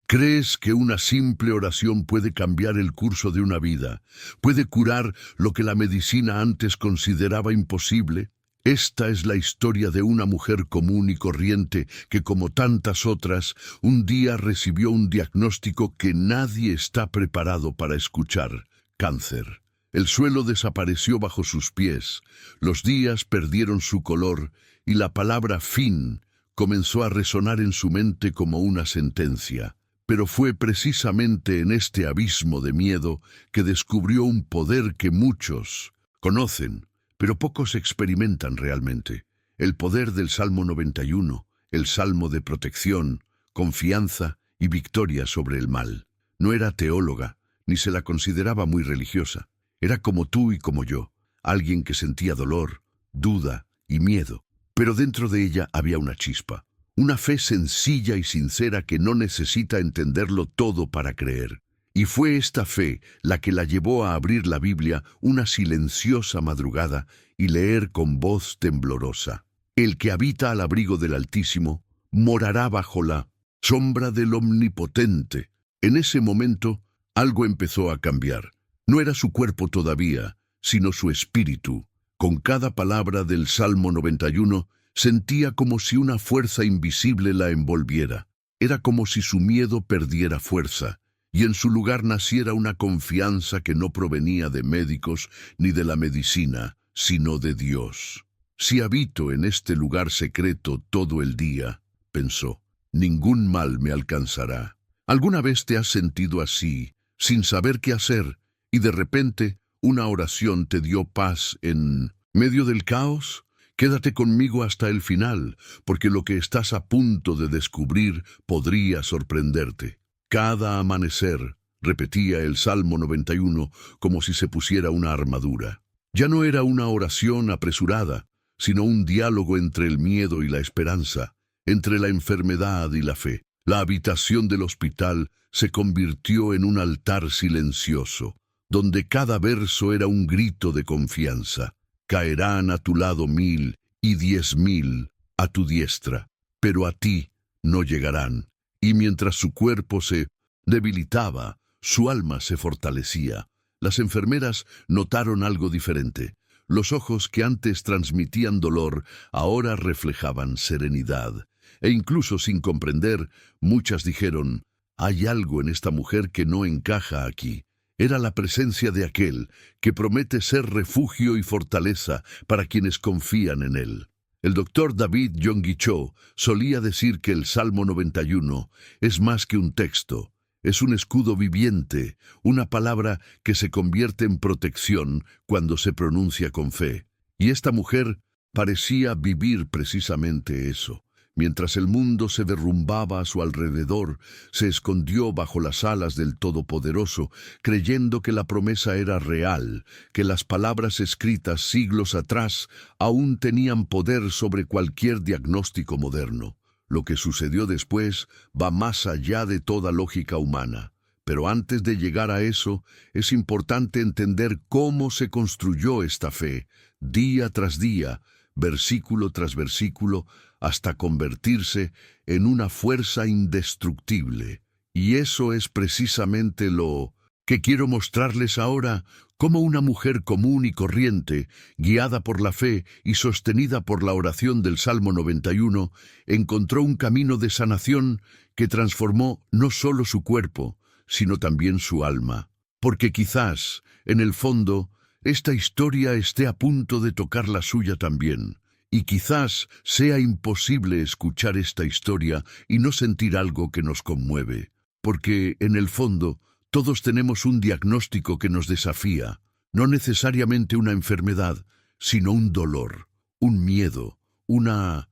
¿Crees que una simple oración puede cambiar el curso de una vida? ¿Puede curar lo que la medicina antes consideraba imposible? Esta es la historia de una mujer común y corriente que, como tantas otras, un día recibió un diagnóstico que nadie está preparado para escuchar: cáncer. El suelo desapareció bajo sus pies, los días perdieron su color y la palabra fin comenzó a resonar en su mente como una sentencia. Pero fue precisamente en este abismo de miedo que descubrió un poder que muchos conocen, pero pocos experimentan realmente: el poder del Salmo 91, el salmo de protección, confianza y victoria sobre el mal. No era teóloga, ni se la consideraba muy religiosa. Era como tú y como yo, alguien que sentía dolor, duda y miedo. Pero dentro de ella había una chispa, una fe sencilla y sincera que no necesita entenderlo todo para creer. Y fue esta fe la que la llevó a abrir la Biblia una silenciosa madrugada y leer con voz temblorosa: El que habita al abrigo del Altísimo morará bajo la sombra del Omnipotente. En ese momento, algo empezó a cambiar. No era su cuerpo todavía, sino su espíritu. Con cada palabra del Salmo 91, sentía como si una fuerza invisible la envolviera. Era como si su miedo perdiera fuerza, y en su lugar naciera una confianza que no provenía de médicos ni de la medicina, sino de Dios. Si habito en este lugar secreto todo el día, pensó, ningún mal me alcanzará. ¿Alguna vez te has sentido así, sin saber qué hacer, y de repente una oración te dio paz en medio del caos? Quédate conmigo hasta el final, porque lo que estás a punto de descubrir podría sorprenderte. Cada amanecer, repetía el Salmo 91 como si se pusiera una armadura. Ya no era una oración apresurada, sino un diálogo entre el miedo y la esperanza, entre la enfermedad y la fe. La habitación del hospital se convirtió en un altar silencioso, donde cada verso era un grito de confianza. Caerán a tu lado 1000 y 10.000 a tu diestra, pero a ti no llegarán. Y mientras su cuerpo se debilitaba, su alma se fortalecía. Las enfermeras notaron algo diferente. Los ojos que antes transmitían dolor ahora reflejaban serenidad. E incluso sin comprender, muchas dijeron: hay algo en esta mujer que no encaja aquí. Era la presencia de aquel que promete ser refugio y fortaleza para quienes confían en él. El doctor David Yonggi Cho solía decir que el Salmo 91 es más que un texto, es un escudo viviente, una palabra que se convierte en protección cuando se pronuncia con fe. Y esta mujer parecía vivir precisamente eso. Mientras el mundo se derrumbaba a su alrededor, se escondió bajo las alas del Todopoderoso, creyendo que la promesa era real, que las palabras escritas siglos atrás aún tenían poder sobre cualquier diagnóstico moderno. Lo que sucedió después va más allá de toda lógica humana. Pero antes de llegar a eso, es importante entender cómo se construyó esta fe, día tras día, versículo tras versículo, hasta convertirse en una fuerza indestructible. Y eso es precisamente lo que quiero mostrarles ahora: cómo una mujer común y corriente, guiada por la fe y sostenida por la oración del Salmo 91, encontró un camino de sanación que transformó no solo su cuerpo, sino también su alma. Porque quizás, en el fondo, esta historia esté a punto de tocar la suya también. Y quizás sea imposible escuchar esta historia y no sentir algo que nos conmueve. Porque, en el fondo, todos tenemos un diagnóstico que nos desafía. No necesariamente una enfermedad, sino un dolor, un miedo, una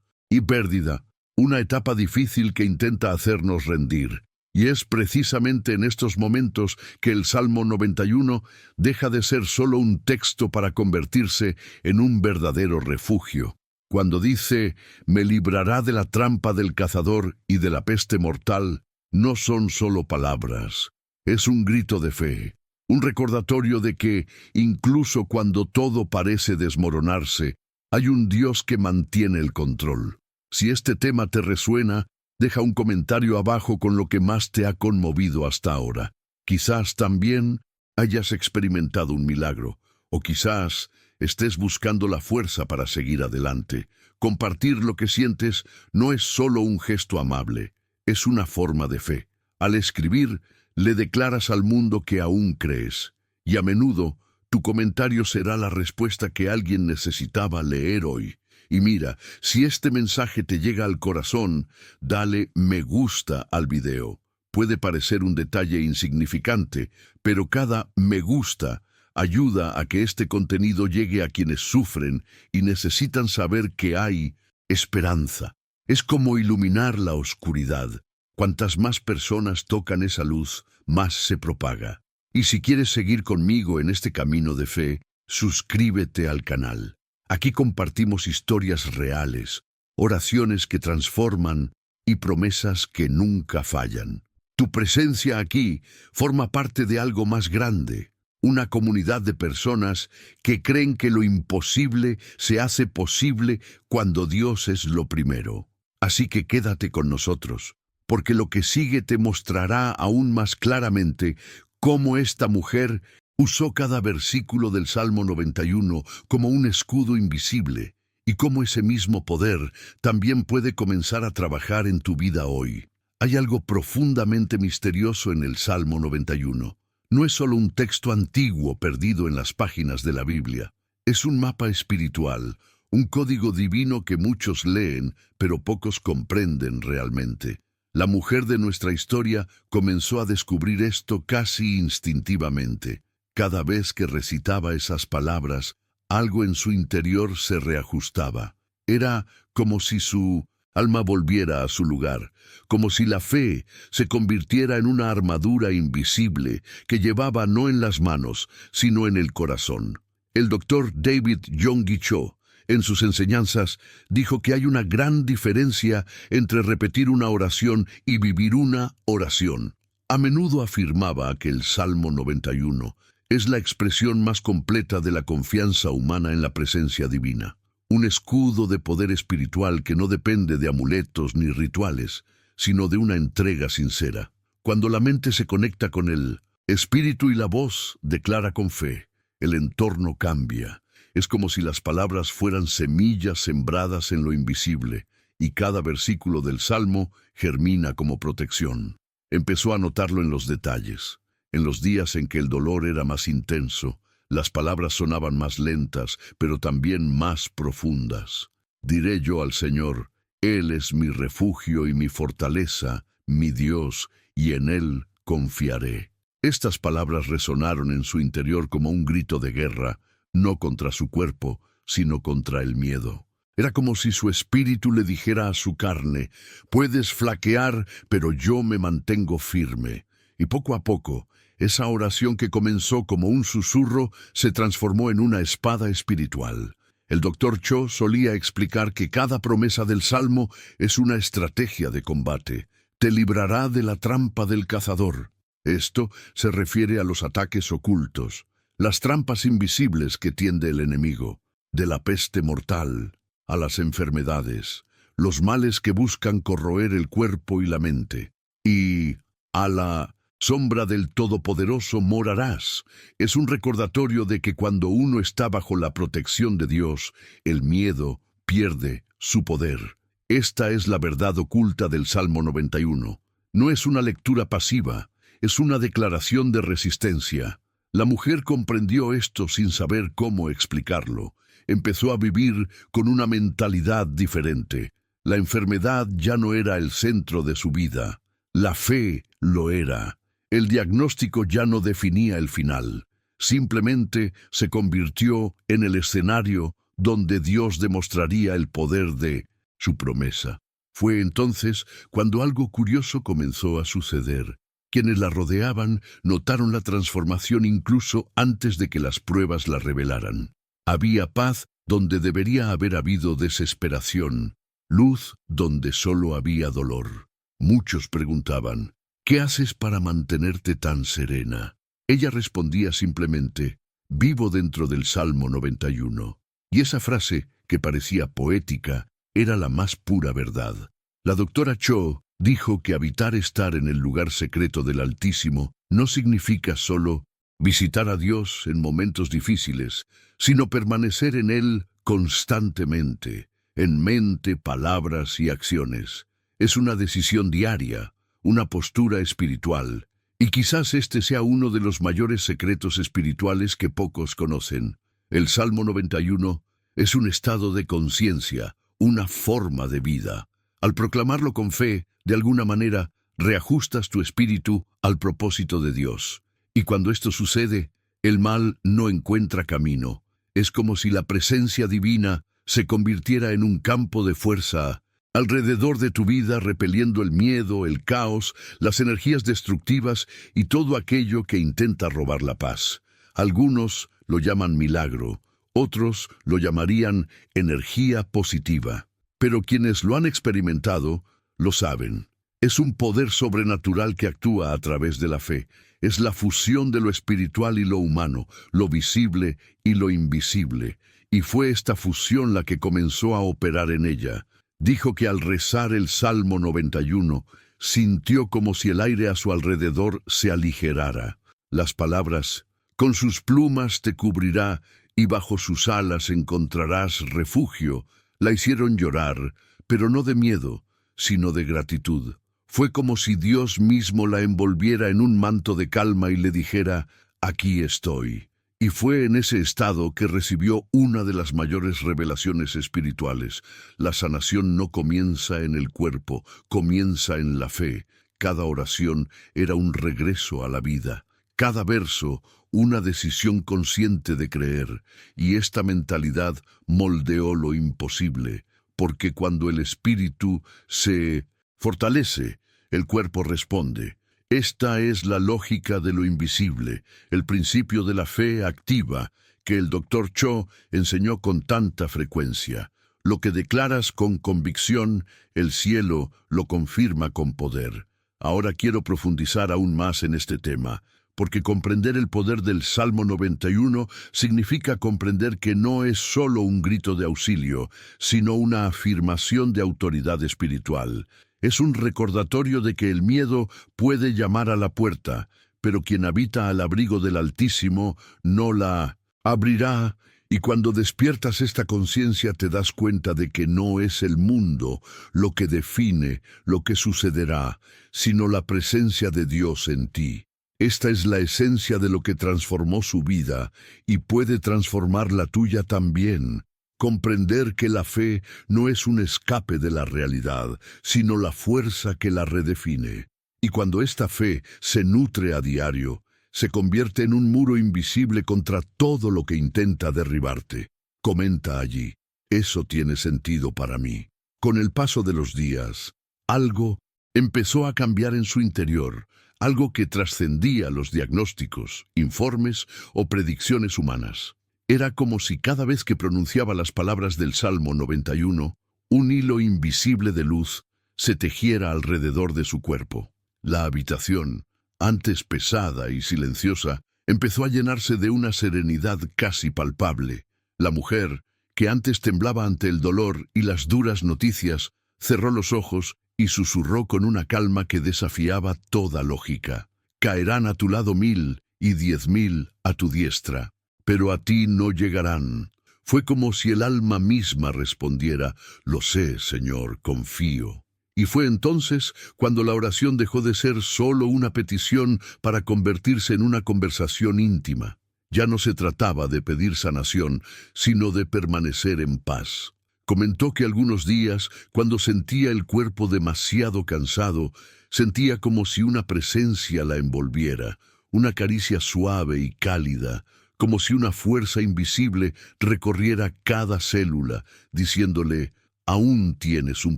pérdida, una etapa difícil que intenta hacernos rendir. Y es precisamente en estos momentos que el Salmo 91 deja de ser solo un texto para convertirse en un verdadero refugio. Cuando dice: me librará de la trampa del cazador y de la peste mortal, no son solo palabras. Es un grito de fe, un recordatorio de que, incluso cuando todo parece desmoronarse, hay un Dios que mantiene el control. Si este tema te resuena, Deja un comentario abajo con lo que más te ha conmovido hasta ahora. Quizás también hayas experimentado un milagro, o quizás estés buscando la fuerza para seguir adelante. Compartir lo que sientes no es solo un gesto amable, es una forma de fe. Al escribir, le declaras al mundo que aún crees, y a menudo tu comentario será la respuesta que alguien necesitaba leer hoy. Y mira, si este mensaje te llega al corazón, dale me gusta al video. Puede parecer un detalle insignificante, pero cada me gusta ayuda a que este contenido llegue a quienes sufren y necesitan saber que hay esperanza. Es como iluminar la oscuridad. Cuantas más personas tocan esa luz, más se propaga. Y si quieres seguir conmigo en este camino de fe, suscríbete al canal. Aquí compartimos historias reales, oraciones que transforman y promesas que nunca fallan. Tu presencia aquí forma parte de algo más grande, una comunidad de personas que creen que lo imposible se hace posible cuando Dios es lo primero. Así que quédate con nosotros, porque lo que sigue te mostrará aún más claramente cómo esta mujer usó cada versículo del Salmo 91 como un escudo invisible, y cómo ese mismo poder también puede comenzar a trabajar en tu vida hoy. Hay algo profundamente misterioso en el Salmo 91. No es solo un texto antiguo perdido en las páginas de la Biblia. Es un mapa espiritual, un código divino que muchos leen, pero pocos comprenden realmente. La mujer de nuestra historia comenzó a descubrir esto casi instintivamente. Cada vez que recitaba esas palabras, algo en su interior se reajustaba. Era como si su alma volviera a su lugar, como si la fe se convirtiera en una armadura invisible que llevaba no en las manos, sino en el corazón. El doctor David Yonggi Cho, en sus enseñanzas, dijo que hay una gran diferencia entre repetir una oración y vivir una oración. A menudo afirmaba que el Salmo 91 es la expresión más completa de la confianza humana en la presencia divina. Un escudo de poder espiritual que no depende de amuletos ni rituales, sino de una entrega sincera. Cuando la mente se conecta con el espíritu y la voz declara con fe, el entorno cambia. Es como si las palabras fueran semillas sembradas en lo invisible, y cada versículo del Salmo germina como protección. Empezó a notarlo en los detalles. En los días en que el dolor era más intenso, las palabras sonaban más lentas, pero también más profundas. Diré yo al Señor, Él es mi refugio y mi fortaleza, mi Dios, y en Él confiaré. Estas palabras resonaron en su interior como un grito de guerra, no contra su cuerpo, sino contra el miedo. Era como si su espíritu le dijera a su carne, puedes flaquear, pero yo me mantengo firme. Y poco a poco, esa oración que comenzó como un susurro se transformó en una espada espiritual. El doctor Cho solía explicar que cada promesa del Salmo es una estrategia de combate. Te librará de la trampa del cazador. Esto se refiere a los ataques ocultos, las trampas invisibles que tiende el enemigo, de la peste mortal a las enfermedades, los males que buscan corroer el cuerpo y la mente, y a la sombra del Todopoderoso morarás. Es un recordatorio de que cuando uno está bajo la protección de Dios, el miedo pierde su poder. Esta es la verdad oculta del Salmo 91. No es una lectura pasiva, es una declaración de resistencia. La mujer comprendió esto sin saber cómo explicarlo. Empezó a vivir con una mentalidad diferente. La enfermedad ya no era el centro de su vida. La fe lo era. El diagnóstico ya no definía el final. Simplemente se convirtió en el escenario donde Dios demostraría el poder de su promesa. Fue entonces cuando algo curioso comenzó a suceder. Quienes la rodeaban notaron la transformación incluso antes de que las pruebas la revelaran. Había paz donde debería haber habido desesperación, luz donde solo había dolor. Muchos preguntaban, ¿qué haces para mantenerte tan serena? Ella respondía simplemente, vivo dentro del Salmo 91. Y esa frase, que parecía poética, era la más pura verdad. La doctora Cho Dijo que estar en el lugar secreto del Altísimo no significa solo visitar a Dios en momentos difíciles, sino permanecer en Él constantemente, en mente, palabras y acciones. Es una decisión diaria, una postura espiritual, y quizás este sea uno de los mayores secretos espirituales que pocos conocen. El Salmo 91 es un estado de conciencia, una forma de vida. Al proclamarlo con fe, de alguna manera, reajustas tu espíritu al propósito de Dios. Y cuando esto sucede, el mal no encuentra camino. Es como si la presencia divina se convirtiera en un campo de fuerza alrededor de tu vida, repeliendo el miedo, el caos, las energías destructivas y todo aquello que intenta robar la paz. Algunos lo llaman milagro, otros lo llamarían energía positiva. Pero quienes lo han experimentado, lo saben. Es un poder sobrenatural que actúa a través de la fe. Es la fusión de lo espiritual y lo humano, lo visible y lo invisible. Y fue esta fusión la que comenzó a operar en ella. Dijo que al rezar el Salmo 91, sintió como si el aire a su alrededor se aligerara. Las palabras, con sus plumas te cubrirá y bajo sus alas encontrarás refugio, la hicieron llorar, pero no de miedo, sino de gratitud. Fue como si Dios mismo la envolviera en un manto de calma y le dijera, aquí estoy. Y fue en ese estado que recibió una de las mayores revelaciones espirituales. La sanación no comienza en el cuerpo, comienza en la fe. Cada oración era un regreso a la vida. Cada verso, una decisión consciente de creer. Y esta mentalidad moldeó lo imposible, porque cuando el espíritu se fortalece, el cuerpo responde. Esta es la lógica de lo invisible, el principio de la fe activa que el Dr. Cho enseñó con tanta frecuencia. Lo que declaras con convicción, el cielo lo confirma con poder. Ahora quiero profundizar aún más en este tema, porque comprender el poder del Salmo 91 significa comprender que no es solo un grito de auxilio, sino una afirmación de autoridad espiritual. Es un recordatorio de que el miedo puede llamar a la puerta, pero quien habita al abrigo del Altísimo no la abrirá, y cuando despiertas esta conciencia te das cuenta de que no es el mundo lo que define lo que sucederá, sino la presencia de Dios en ti. Esta es la esencia de lo que transformó su vida y puede transformar la tuya también. Comprender que la fe no es un escape de la realidad, sino la fuerza que la redefine. Y cuando esta fe se nutre a diario, se convierte en un muro invisible contra todo lo que intenta derribarte. Comenta allí, eso tiene sentido para mí. Con el paso de los días, algo empezó a cambiar en su interior, algo que trascendía los diagnósticos, informes o predicciones humanas. Era como si cada vez que pronunciaba las palabras del Salmo 91, un hilo invisible de luz se tejiera alrededor de su cuerpo. La habitación, antes pesada y silenciosa, empezó a llenarse de una serenidad casi palpable. La mujer, que antes temblaba ante el dolor y las duras noticias, cerró los ojos y susurró con una calma que desafiaba toda lógica. Caerán a tu lado 1000 y 10.000 a tu diestra, pero a ti no llegarán. Fue como si el alma misma respondiera, lo sé, Señor, confío. Y fue entonces cuando la oración dejó de ser solo una petición para convertirse en una conversación íntima. Ya no se trataba de pedir sanación, sino de permanecer en paz. Comentó que algunos días, cuando sentía el cuerpo demasiado cansado, sentía como si una presencia la envolviera, una caricia suave y cálida, como si una fuerza invisible recorriera cada célula, diciéndole, aún tienes un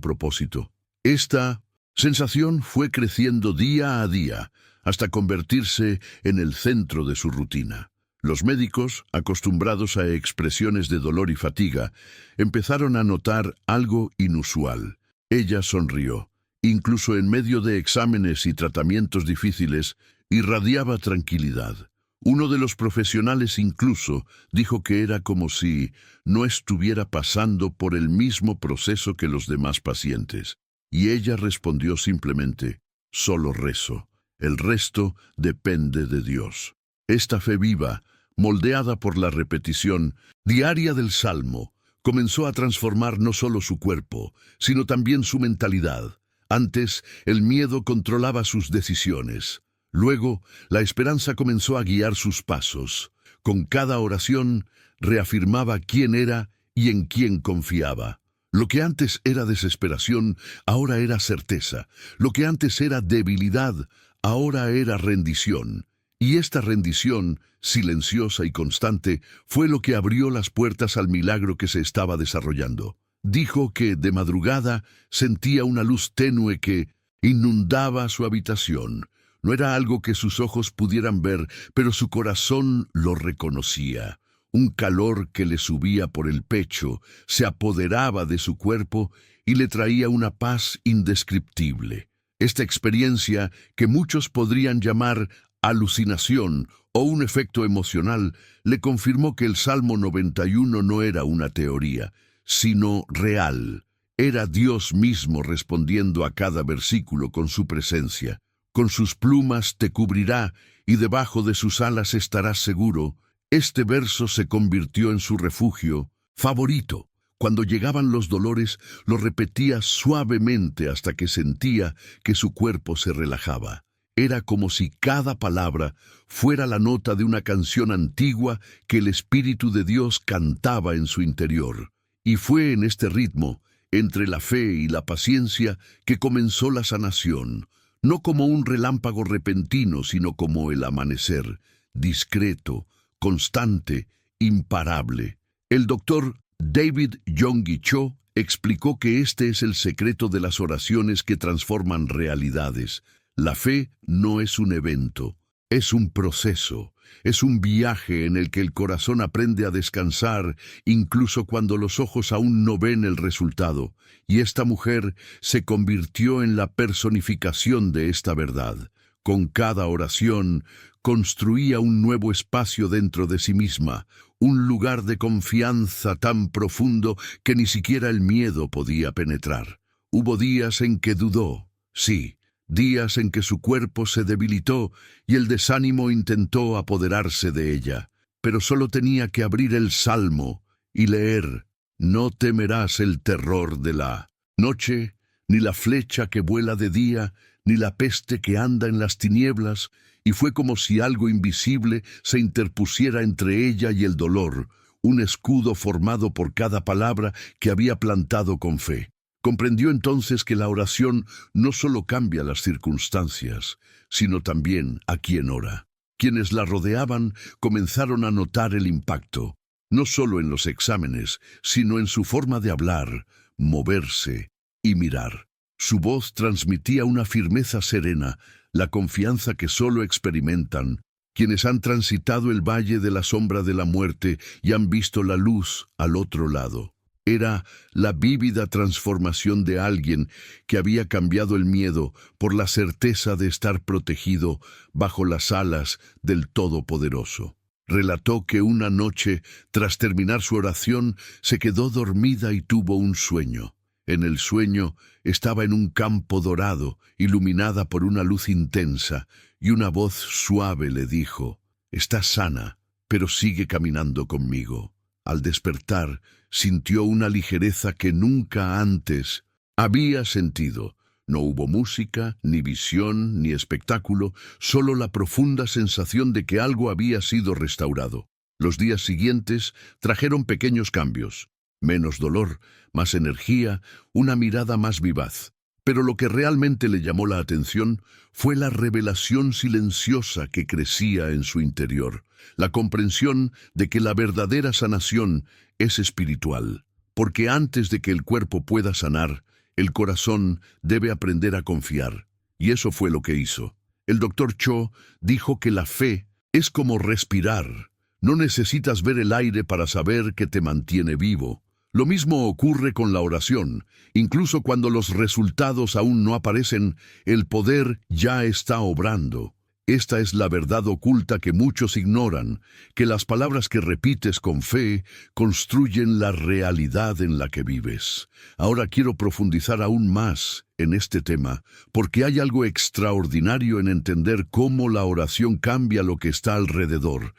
propósito. Esta sensación fue creciendo día a día, hasta convertirse en el centro de su rutina. Los médicos, acostumbrados a expresiones de dolor y fatiga, empezaron a notar algo inusual. Ella sonrió. Incluso en medio de exámenes y tratamientos difíciles, irradiaba tranquilidad. Uno de los profesionales incluso dijo que era como si no estuviera pasando por el mismo proceso que los demás pacientes. Y ella respondió simplemente, solo rezo. El resto depende de Dios. Esta fe viva, moldeada por la repetición diaria del Salmo, comenzó a transformar no solo su cuerpo, sino también su mentalidad. Antes, el miedo controlaba sus decisiones. Luego, la esperanza comenzó a guiar sus pasos. Con cada oración, reafirmaba quién era y en quién confiaba. Lo que antes era desesperación, ahora era certeza. Lo que antes era debilidad, ahora era rendición. Y esta rendición, silenciosa y constante, fue lo que abrió las puertas al milagro que se estaba desarrollando. Dijo que, de madrugada, sentía una luz tenue que inundaba su habitación. No era algo que sus ojos pudieran ver, pero su corazón lo reconocía. Un calor que le subía por el pecho, se apoderaba de su cuerpo y le traía una paz indescriptible. Esta experiencia, que muchos podrían llamar alucinación o un efecto emocional, le confirmó que el Salmo 91 no era una teoría, sino real. Era Dios mismo respondiendo a cada versículo con su presencia. Con sus plumas te cubrirá y debajo de sus alas estarás seguro. Este verso se convirtió en su refugio favorito. Cuando llegaban los dolores, lo repetía suavemente hasta que sentía que su cuerpo se relajaba. Era como si cada palabra fuera la nota de una canción antigua que el Espíritu de Dios cantaba en su interior. Y fue en este ritmo, entre la fe y la paciencia, que comenzó la sanación, no como un relámpago repentino, sino como el amanecer, discreto, constante, imparable. El doctor David Yonggi Cho explicó que este es el secreto de las oraciones que transforman realidades. La fe no es un evento, es un proceso, es un viaje en el que el corazón aprende a descansar incluso cuando los ojos aún no ven el resultado. Y esta mujer se convirtió en la personificación de esta verdad. Con cada oración, construía un nuevo espacio dentro de sí misma, un lugar de confianza tan profundo que ni siquiera el miedo podía penetrar. Hubo días en que dudó, sí, días en que su cuerpo se debilitó y el desánimo intentó apoderarse de ella, pero solo tenía que abrir el Salmo y leer: no temerás el terror de la noche, ni la flecha que vuela de día, ni la peste que anda en las tinieblas. Y fue como si algo invisible se interpusiera entre ella y el dolor, un escudo formado por cada palabra que había plantado con fe. Comprendió entonces que la oración no solo cambia las circunstancias, sino también a quien ora. Quienes la rodeaban comenzaron a notar el impacto, no solo en los exámenes, sino en su forma de hablar, moverse y mirar. Su voz transmitía una firmeza serena, la confianza que solo experimentan quienes han transitado el valle de la sombra de la muerte y han visto la luz al otro lado. Era la vívida transformación de alguien que había cambiado el miedo por la certeza de estar protegido bajo las alas del Todopoderoso. Relató que una noche, tras terminar su oración, se quedó dormida y tuvo un sueño. En el sueño estaba en un campo dorado, iluminada por una luz intensa, y una voz suave le dijo: «Estás sana, pero sigue caminando conmigo». Al despertar, sintió una ligereza que nunca antes había sentido. No hubo música, ni visión, ni espectáculo, solo la profunda sensación de que algo había sido restaurado. Los días siguientes trajeron pequeños cambios. Menos dolor, más energía, una mirada más vivaz. Pero lo que realmente le llamó la atención fue la revelación silenciosa que crecía en su interior, la comprensión de que la verdadera sanación es espiritual, porque antes de que el cuerpo pueda sanar, el corazón debe aprender a confiar, y eso fue lo que hizo. El doctor Cho dijo que la fe es como respirar. No necesitas ver el aire para saber que te mantiene vivo. Lo mismo ocurre con la oración. Incluso cuando los resultados aún no aparecen, el poder ya está obrando. Esta es la verdad oculta que muchos ignoran, que las palabras que repites con fe construyen la realidad en la que vives. Ahora quiero profundizar aún más en este tema, porque hay algo extraordinario en entender cómo la oración cambia lo que está alrededor,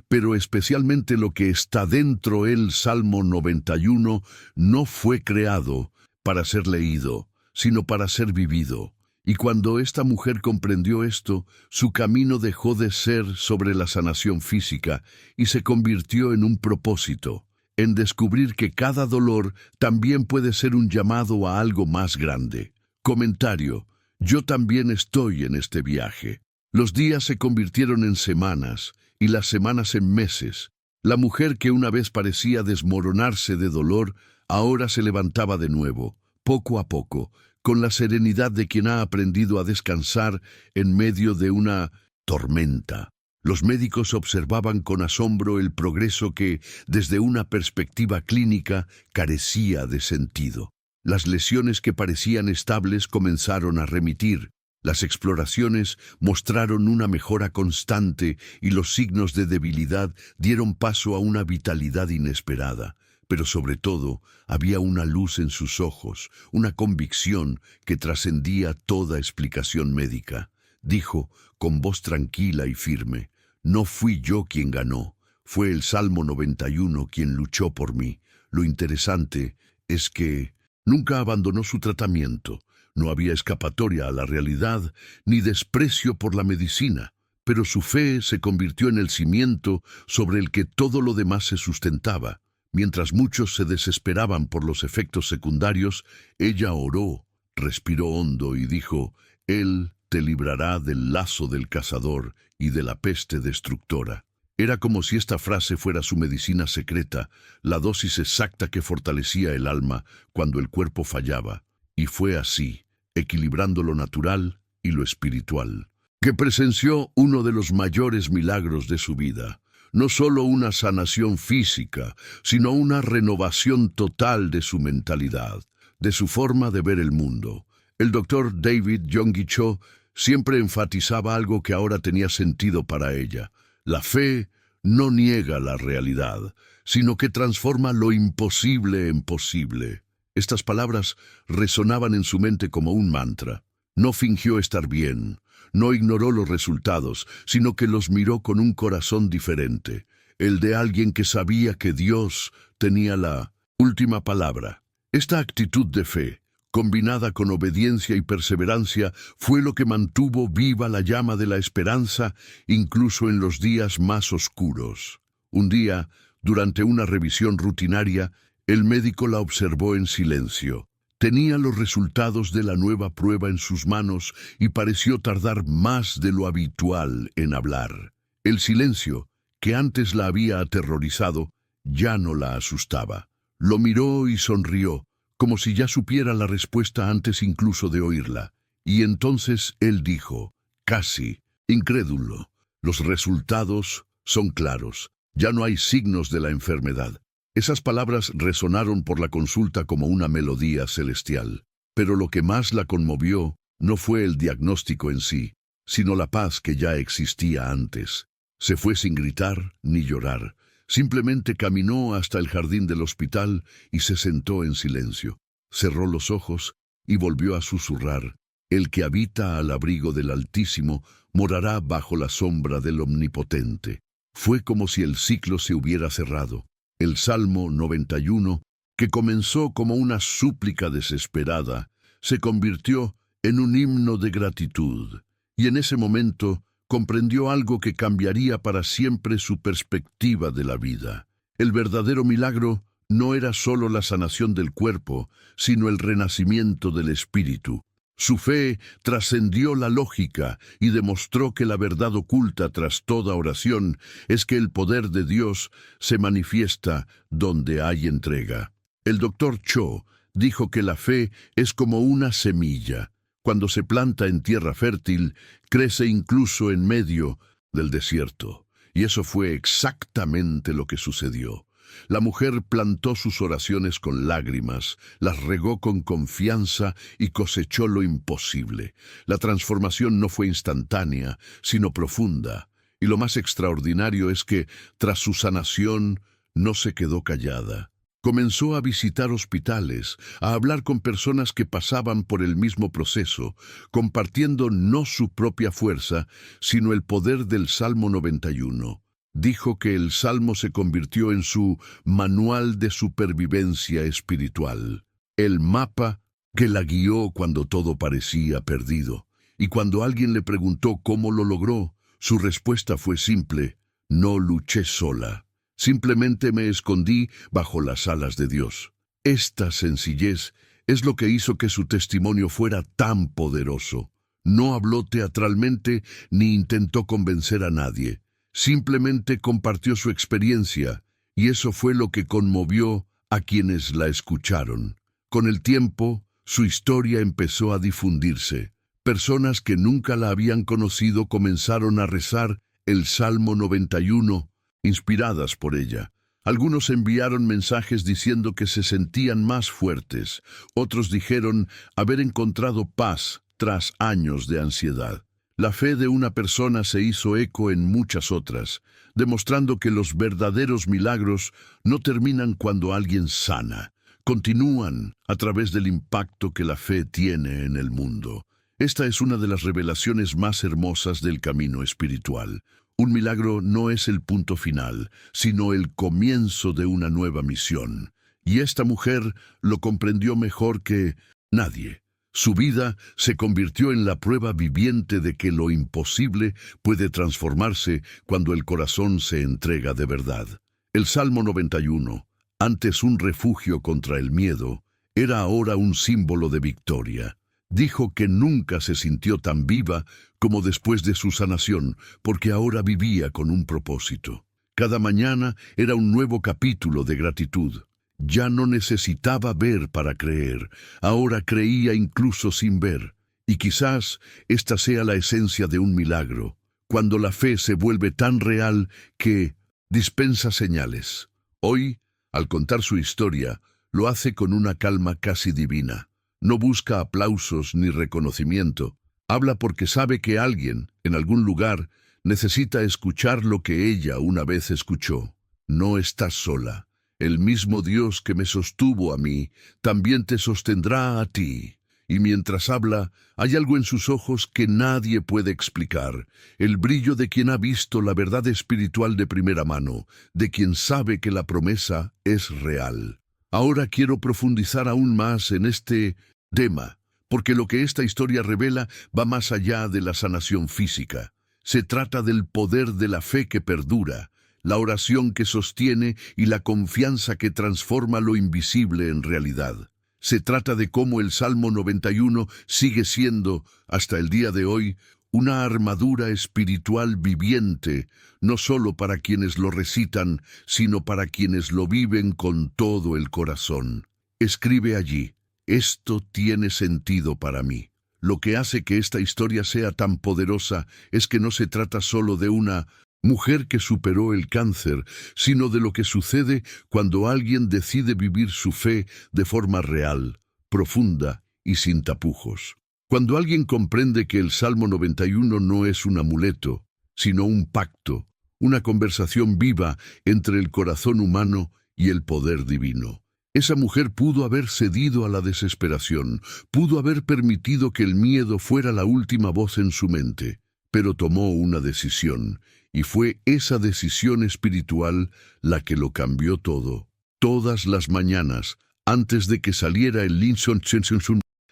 pero especialmente lo que está dentro. El Salmo 91 no fue creado para ser leído, sino para ser vivido. Y cuando esta mujer comprendió esto, su camino dejó de ser sobre la sanación física y se convirtió en un propósito, en descubrir que cada dolor también puede ser un llamado a algo más grande. Comentario: yo también estoy en este viaje. Los días se convirtieron en semanas y las semanas en meses. La mujer que una vez parecía desmoronarse de dolor, ahora se levantaba de nuevo, poco a poco, con la serenidad de quien ha aprendido a descansar en medio de una tormenta. Los médicos observaban con asombro el progreso que, desde una perspectiva clínica, carecía de sentido. Las lesiones que parecían estables comenzaron a remitir. Las exploraciones mostraron una mejora constante y los signos de debilidad dieron paso a una vitalidad inesperada. Pero sobre todo, había una luz en sus ojos, una convicción que trascendía toda explicación médica. Dijo, con voz tranquila y firme: no fui yo quien ganó, fue el Salmo 91 quien luchó por mí. Lo interesante es que nunca abandonó su tratamiento. No había escapatoria a la realidad, ni desprecio por la medicina, pero su fe se convirtió en el cimiento sobre el que todo lo demás se sustentaba. Mientras muchos se desesperaban por los efectos secundarios, ella oró, respiró hondo y dijo: Él te librará del lazo del cazador y de la peste destructora. Era como si esta frase fuera su medicina secreta, la dosis exacta que fortalecía el alma cuando el cuerpo fallaba. Y fue así, equilibrando lo natural y lo espiritual, que presenció uno de los mayores milagros de su vida. No solo una sanación física, sino una renovación total de su mentalidad, de su forma de ver el mundo. El doctor David Yonggi Cho siempre enfatizaba algo que ahora tenía sentido para ella. La fe no niega la realidad, sino que transforma lo imposible en posible. Estas palabras resonaban en su mente como un mantra. No fingió estar bien. No ignoró los resultados, sino que los miró con un corazón diferente, el de alguien que sabía que Dios tenía la última palabra. Esta actitud de fe, combinada con obediencia y perseverancia, fue lo que mantuvo viva la llama de la esperanza, incluso en los días más oscuros. Un día, durante una revisión rutinaria, el médico la observó en silencio. Tenía los resultados de la nueva prueba en sus manos y pareció tardar más de lo habitual en hablar. El silencio, que antes la había aterrorizado, ya no la asustaba. Lo miró y sonrió, como si ya supiera la respuesta antes incluso de oírla. Y entonces él dijo, casi incrédulo: los resultados son claros. Ya no hay signos de la enfermedad. Esas palabras resonaron por la consulta como una melodía celestial, pero lo que más la conmovió no fue el diagnóstico en sí, sino la paz que ya existía antes. Se fue sin gritar ni llorar, simplemente caminó hasta el jardín del hospital y se sentó en silencio. Cerró los ojos y volvió a susurrar: el que habita al abrigo del Altísimo morará bajo la sombra del Omnipotente. Fue como si el ciclo se hubiera cerrado. El Salmo 91, que comenzó como una súplica desesperada, se convirtió en un himno de gratitud, y en ese momento comprendió algo que cambiaría para siempre su perspectiva de la vida. El verdadero milagro no era solo la sanación del cuerpo, sino el renacimiento del espíritu. Su fe trascendió la lógica y demostró que la verdad oculta tras toda oración es que el poder de Dios se manifiesta donde hay entrega. El doctor Cho dijo que la fe es como una semilla. Cuando se planta en tierra fértil, crece incluso en medio del desierto. Y eso fue exactamente lo que sucedió. La mujer plantó sus oraciones con lágrimas, las regó con confianza y cosechó lo imposible. La transformación no fue instantánea, sino profunda. Y lo más extraordinario es que, tras su sanación, no se quedó callada. Comenzó a visitar hospitales, a hablar con personas que pasaban por el mismo proceso, compartiendo no su propia fuerza, sino el poder del Salmo 91. Dijo que el Salmo se convirtió en su manual de supervivencia espiritual, el mapa que la guió cuando todo parecía perdido. Y cuando alguien le preguntó cómo lo logró, su respuesta fue simple: no luché sola. Simplemente me escondí bajo las alas de Dios. Esta sencillez es lo que hizo que su testimonio fuera tan poderoso. No habló teatralmente ni intentó convencer a nadie. Simplemente compartió su experiencia, y eso fue lo que conmovió a quienes la escucharon. Con el tiempo, su historia empezó a difundirse. Personas que nunca la habían conocido comenzaron a rezar el Salmo 91, inspiradas por ella. Algunos enviaron mensajes diciendo que se sentían más fuertes. Otros dijeron haber encontrado paz tras años de ansiedad. La fe de una persona se hizo eco en muchas otras, demostrando que los verdaderos milagros no terminan cuando alguien sana. Continúan a través del impacto que la fe tiene en el mundo. Esta es una de las revelaciones más hermosas del camino espiritual. Un milagro no es el punto final, sino el comienzo de una nueva misión. Y esta mujer lo comprendió mejor que nadie. Su vida se convirtió en la prueba viviente de que lo imposible puede transformarse cuando el corazón se entrega de verdad. El Salmo 91, antes un refugio contra el miedo, era ahora un símbolo de victoria. Dijo que nunca se sintió tan viva como después de su sanación, porque ahora vivía con un propósito. Cada mañana era un nuevo capítulo de gratitud. Ya no necesitaba ver para creer, ahora creía incluso sin ver. Y quizás esta sea la esencia de un milagro, cuando la fe se vuelve tan real que dispensa señales. Hoy, al contar su historia, lo hace con una calma casi divina. No busca aplausos ni reconocimiento. Habla porque sabe que alguien, en algún lugar, necesita escuchar lo que ella una vez escuchó. No estás sola. El mismo Dios que me sostuvo a mí, también te sostendrá a ti. Y mientras habla, hay algo en sus ojos que nadie puede explicar. El brillo de quien ha visto la verdad espiritual de primera mano, de quien sabe que la promesa es real. Ahora quiero profundizar aún más en este tema, porque lo que esta historia revela va más allá de la sanación física. Se trata del poder de la fe que perdura, la oración que sostiene y la confianza que transforma lo invisible en realidad. Se trata de cómo el Salmo 91 sigue siendo, hasta el día de hoy, una armadura espiritual viviente, no solo para quienes lo recitan, sino para quienes lo viven con todo el corazón. Escribe allí: esto tiene sentido para mí. Lo que hace que esta historia sea tan poderosa es que no se trata solo de una mujer que superó el cáncer, sino de lo que sucede cuando alguien decide vivir su fe de forma real, profunda y sin tapujos. Cuando alguien comprende que el Salmo 91 no es un amuleto, sino un pacto, una conversación viva entre el corazón humano y el poder divino. Esa mujer pudo haber cedido a la desesperación, pudo haber permitido que el miedo fuera la última voz en su mente, pero tomó una decisión, y fue esa decisión espiritual la que lo cambió todo. Todas las mañanas, antes de que saliera el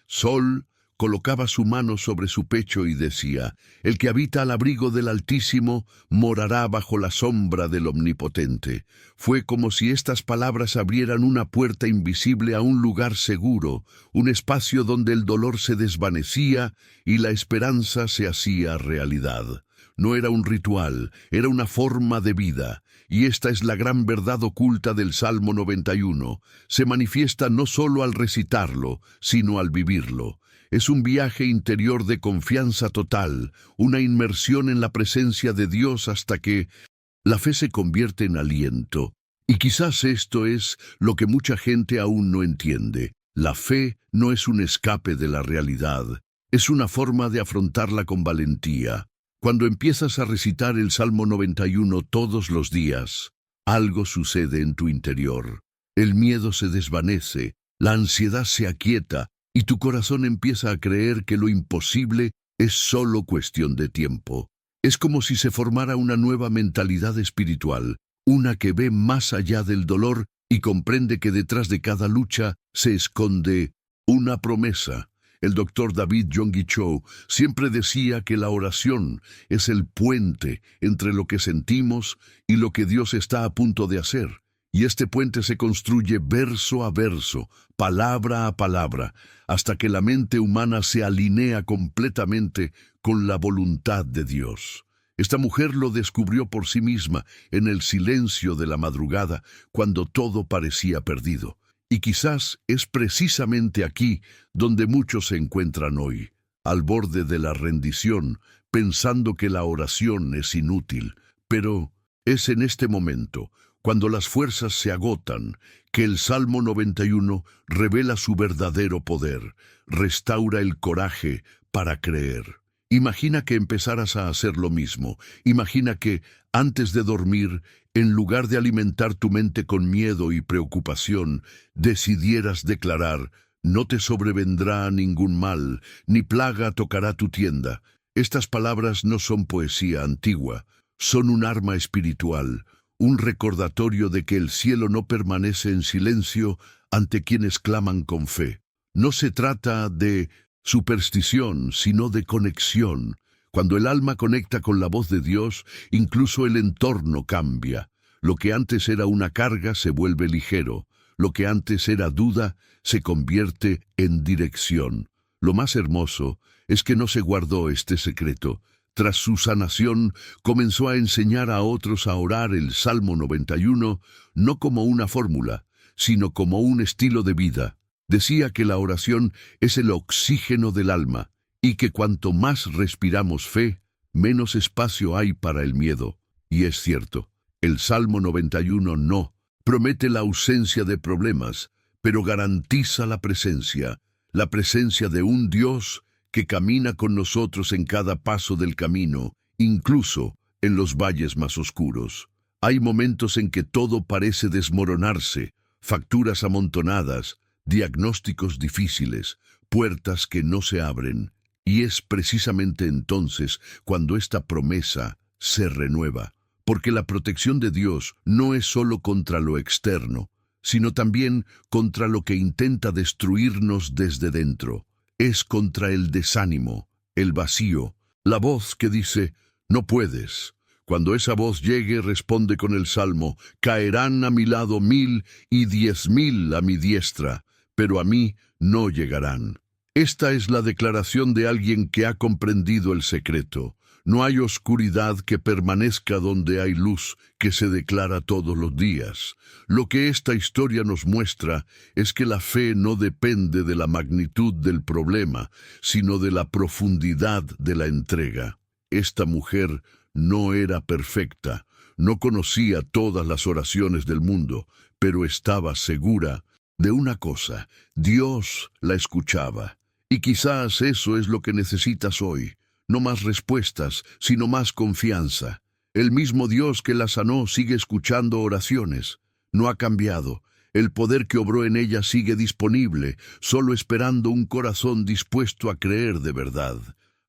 sol, colocaba su mano sobre su pecho y decía: el que habita al abrigo del Altísimo morará bajo la sombra del Omnipotente. Fue como si estas palabras abrieran una puerta invisible a un lugar seguro, un espacio donde el dolor se desvanecía y la esperanza se hacía realidad. No era un ritual, era una forma de vida. Y esta es la gran verdad oculta del Salmo 91. Se manifiesta no solo al recitarlo, sino al vivirlo. Es un viaje interior de confianza total, una inmersión en la presencia de Dios hasta que la fe se convierte en aliento Y quizás esto es lo que mucha gente aún no entiende. La fe no es un escape de la realidad, es una forma de afrontarla con valentía. Cuando empiezas a recitar el Salmo 91 todos los días, algo sucede en tu interior. El miedo se desvanece, la ansiedad se aquieta y tu corazón empieza a creer que lo imposible es solo cuestión de tiempo. Es como si se formara una nueva mentalidad espiritual, una que ve más allá del dolor y comprende que detrás de cada lucha se esconde una promesa. El doctor David Yonggi Cho siempre decía que la oración es el puente entre lo que sentimos y lo que Dios está a punto de hacer. Y este puente se construye verso a verso, palabra a palabra, hasta que la mente humana se alinea completamente con la voluntad de Dios. Esta mujer lo descubrió por sí misma en el silencio de la madrugada, cuando todo parecía perdido. Y quizás es precisamente aquí donde muchos se encuentran hoy, al borde de la rendición, pensando que la oración es inútil. Pero es en este momento, cuando las fuerzas se agotan, que el Salmo 91 revela su verdadero poder, restaura el coraje para creer. Imagina que empezaras a hacer lo mismo. Imagina que, antes de dormir, en lugar de alimentar tu mente con miedo y preocupación, decidieras declarar: no te sobrevendrá ningún mal, ni plaga tocará tu tienda. Estas palabras no son poesía antigua, son un arma espiritual, un recordatorio de que el cielo no permanece en silencio ante quienes claman con fe. No se trata de superstición, sino de conexión. Cuando el alma conecta con la voz de Dios, incluso el entorno cambia. Lo que antes era una carga se vuelve ligero. Lo que antes era duda se convierte en dirección. Lo más hermoso es que no se guardó este secreto. Tras su sanación, comenzó a enseñar a otros a orar el Salmo 91, no como una fórmula, sino como un estilo de vida. Decía que la oración es el oxígeno del alma, y que cuanto más respiramos fe, menos espacio hay para el miedo. Y es cierto, el Salmo 91 no promete la ausencia de problemas, pero garantiza la presencia de un Dios que camina con nosotros en cada paso del camino, incluso en los valles más oscuros. Hay momentos en que todo parece desmoronarse, facturas amontonadas, diagnósticos difíciles, puertas que no se abren, y es precisamente entonces cuando esta promesa se renueva, porque la protección de Dios no es solo contra lo externo, sino también contra lo que intenta destruirnos desde dentro. Es contra el desánimo, el vacío, la voz que dice: no puedes. Cuando esa voz llegue, responde con el Salmo: caerán a mi lado 1000 y 10.000 a mi diestra, pero a mí no llegarán. Esta es la declaración de alguien que ha comprendido el secreto. No hay oscuridad que permanezca donde hay luz, que se declara todos los días. Lo que esta historia nos muestra es que la fe no depende de la magnitud del problema, sino de la profundidad de la entrega. Esta mujer no era perfecta, no conocía todas las oraciones del mundo, pero estaba segura de una cosa: Dios la escuchaba. Y quizás eso es lo que necesitas hoy. No más respuestas, sino más confianza. El mismo Dios que la sanó sigue escuchando oraciones. No ha cambiado. El poder que obró en ella sigue disponible, solo esperando un corazón dispuesto a creer de verdad.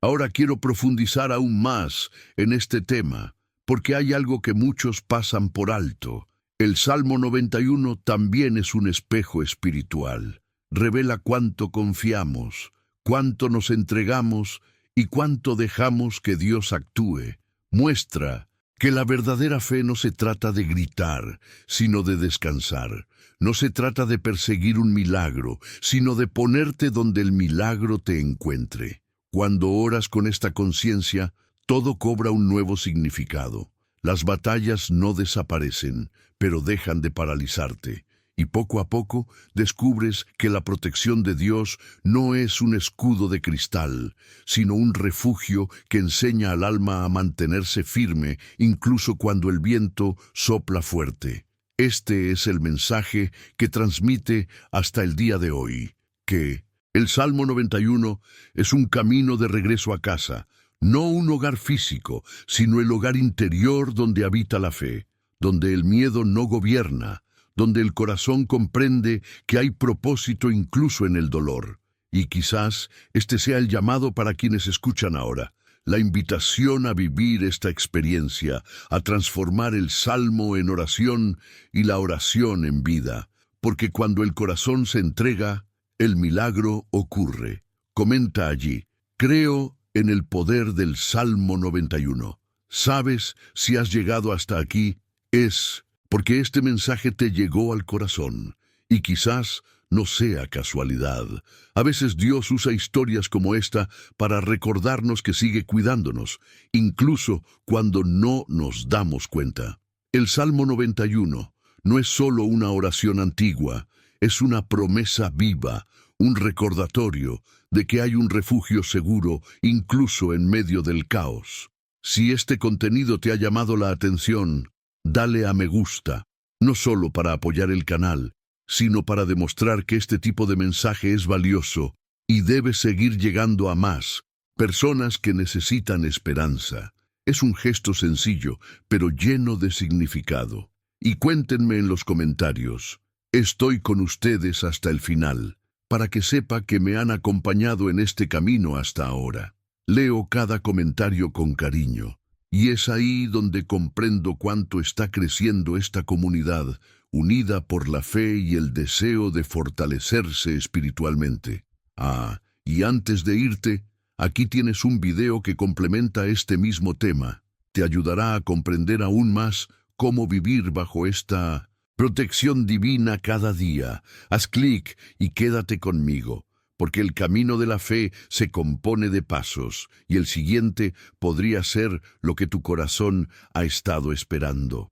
Ahora quiero profundizar aún más en este tema, porque hay algo que muchos pasan por alto. El Salmo 91 también es un espejo espiritual. Revela cuánto confiamos, cuánto nos entregamos y cuánto dejamos que Dios actúe. Muestra que la verdadera fe no se trata de gritar, sino de descansar. No se trata de perseguir un milagro, sino de ponerte donde el milagro te encuentre. Cuando oras con esta conciencia, todo cobra un nuevo significado. Las batallas no desaparecen, pero dejan de paralizarte. Y poco a poco descubres que la protección de Dios no es un escudo de cristal, sino un refugio que enseña al alma a mantenerse firme incluso cuando el viento sopla fuerte. Este es el mensaje que transmite hasta el día de hoy, que el Salmo 91 es un camino de regreso a casa, no un hogar físico, sino el hogar interior donde habita la fe, donde el miedo no gobierna, donde el corazón comprende que hay propósito incluso en el dolor. Y quizás este sea el llamado para quienes escuchan ahora, la invitación a vivir esta experiencia, a transformar el salmo en oración y la oración en vida, porque cuando el corazón se entrega, el milagro ocurre. Comenta allí, creo en el poder del Salmo 91. ¿Sabes si has llegado hasta aquí? Es porque este mensaje te llegó al corazón, y quizás no sea casualidad. A veces Dios usa historias como esta para recordarnos que sigue cuidándonos, incluso cuando no nos damos cuenta. El Salmo 91 no es solo una oración antigua, es una promesa viva, un recordatorio de que hay un refugio seguro incluso en medio del caos. Si este contenido te ha llamado la atención, dale a me gusta, no solo para apoyar el canal, sino para demostrar que este tipo de mensaje es valioso y debe seguir llegando a más personas que necesitan esperanza. Es un gesto sencillo, pero lleno de significado. Y cuéntenme en los comentarios. Estoy con ustedes hasta el final, para que sepa que me han acompañado en este camino hasta ahora. Leo cada comentario con cariño, y es ahí donde comprendo cuánto está creciendo esta comunidad, unida por la fe y el deseo de fortalecerse espiritualmente. Y antes de irte, aquí tienes un video que complementa este mismo tema. Te ayudará a comprender aún más cómo vivir bajo esta protección divina cada día. Haz clic y quédate conmigo, porque el camino de la fe se compone de pasos, y el siguiente podría ser lo que tu corazón ha estado esperando.